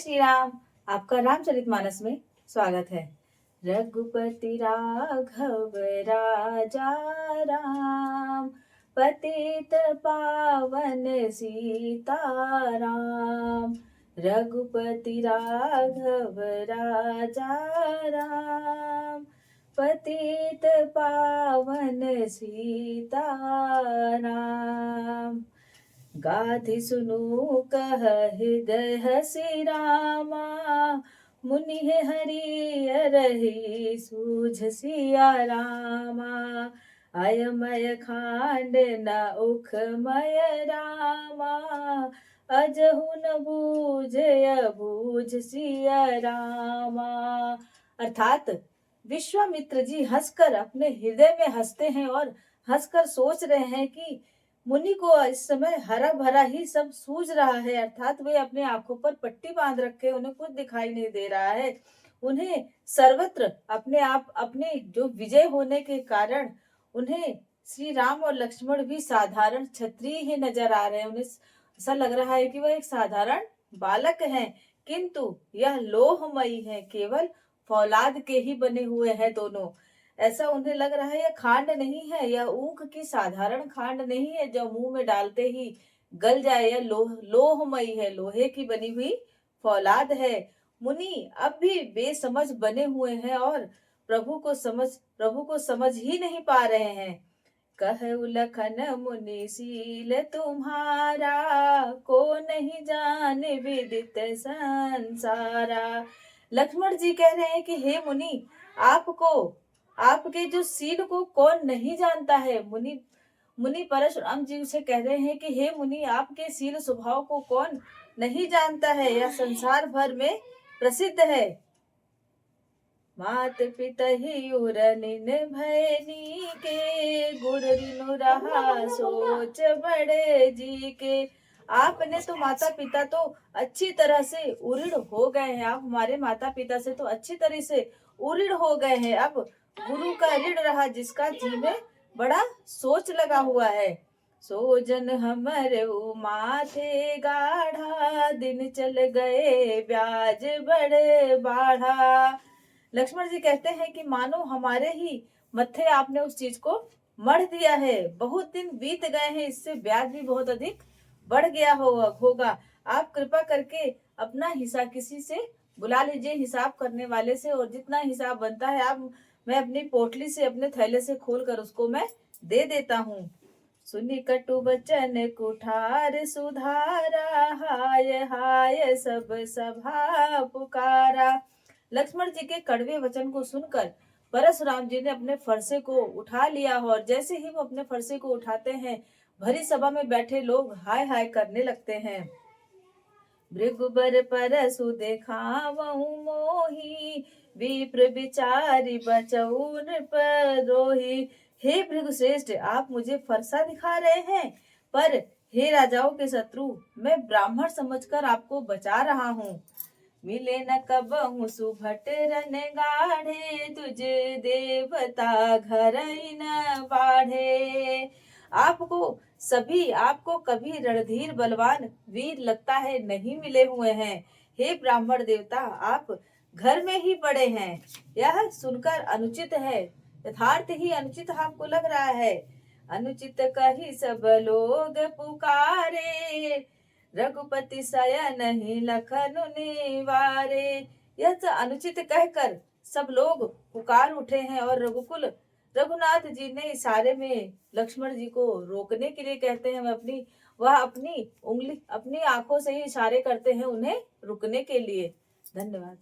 श्री राम। आपका रामचरितमानस में स्वागत है। रघुपति राघव राजा राम, पतित पावन सीताराम। रघुपति राघव राजा राम, पतित पावन सीताराम। गाधि सुनु कह हृदय हसी रामा, मुनि हरि रही सूझ सिया रामा। अयमय खांड न उखमय रामा, अजहु न बूझय बूझ सिया रामा। अर्थात विश्वामित्र जी हंसकर अपने हृदय में हंसते हैं और हंसकर सोच रहे हैं कि मुनि को इस समय हरा भरा ही सब सूझ रहा है। अर्थात वे अपने आंखों पर पट्टी बांध रखे, उन्हें कुछ दिखाई नहीं दे रहा है। उन्हें सर्वत्र अपने आप अपने जो विजय होने के कारण उन्हें श्री राम और लक्ष्मण भी साधारण क्षत्रिय ही नजर आ रहे हैं। उन्हें ऐसा लग रहा है कि वह एक साधारण बालक हैं, किंतु यह लोहमयी है, केवल फौलाद के ही बने हुए हैं दोनों। ऐसा उन्हें लग रहा है यह खांड नहीं है, यह ऊख की साधारण खांड नहीं है जो मुंह में डालते ही गल जाए। यह लोहमयी है, लोहे की बनी हुई फौलाद है। मुनि अब भी बेसमझ बने हुए हैं और प्रभु को समझ ही नहीं पा रहे हैं। कहु लखन मुनि सील तुम्हारा, को नहीं जाने विदित संसारा। लक्ष्मण जी कह रहे हैं कि हे मुनि, आपको आपके जो सील को कौन नहीं जानता है। मुनि मुनि परशुराम जी उसे कह रहे हैं कि हे मुनि, आपके सील स्वभाव को कौन नहीं जानता है, यह संसार भर में प्रसिद्ध है। मात पिता ही उरनिन भैनी के, गुण रिनु रहा सोच बड़े जी के। आपने तो माता पिता तो अच्छी तरह से उऋण हो गए हैं, आप हमारे माता पिता से तो अच्छी तरह से उऋण हो गए हैं। अब गुरु का ऋण रहा जिसका जी में बड़ा सोच लगा हुआ है। सोजन हमर माथे गाढ़ा, दिन चल गए ब्याज बड़े बाढ़ा। लक्ष्मण जी कहते हैं कि मानो हमारे ही मत्थे आपने उस चीज को मढ़ दिया है। बहुत दिन बीत गए हैं, इससे ब्याज भी बहुत अधिक बढ़ गया होगा। आप कृपा करके अपना हिसाब किसी से बुला लीजिए, हिसाब करने वाले से, और जितना हिसाब बनता है आप मैं अपनी पोटली से अपने थैले से खोल कर उसको मैं दे देता हूँ। सुनी कटु बचन कुठार सुधारा, हाय हाय सब सभा पुकारा। लक्ष्मण जी के कड़वे वचन को सुनकर परशुराम जी ने अपने फरसे को उठा लिया और जैसे ही वो अपने फरसे को उठाते हैं, भरी सभा में बैठे लोग हाय हाय करने लगते हैं। भृगुबर परसु देखावहु मोही, विप्र विचारी बचऊन परोही। हे भृगुश्रेष्ठ, आप मुझे फरसा दिखा रहे हैं, पर हे राजाओं के शत्रु, मैं ब्राह्मण समझकर आपको बचा रहा हूँ। मिले न कबहु सुभट रन गाढ़े, तुझे देवता घर न बाढ़े। आपको कभी रणधीर बलवान वीर लगता है नहीं मिले हुए हैं। हे ब्राह्मण देवता, आप घर में ही पड़े हैं। यह सुनकर अनुचित है, यथार्थ ही अनुचित आपको लग रहा है। अनुचित कही सब लोग पुकारे, रघुपति शयन ही लखन निवारे। यह अनुचित कहकर सब लोग पुकार उठे हैं और रघुनाथ जी ने इशारे में लक्ष्मण जी को रोकने के लिए कहते हैं। वह अपनी उंगली अपनी आंखों से ही इशारे करते हैं उन्हें रुकने के लिए। धन्यवाद।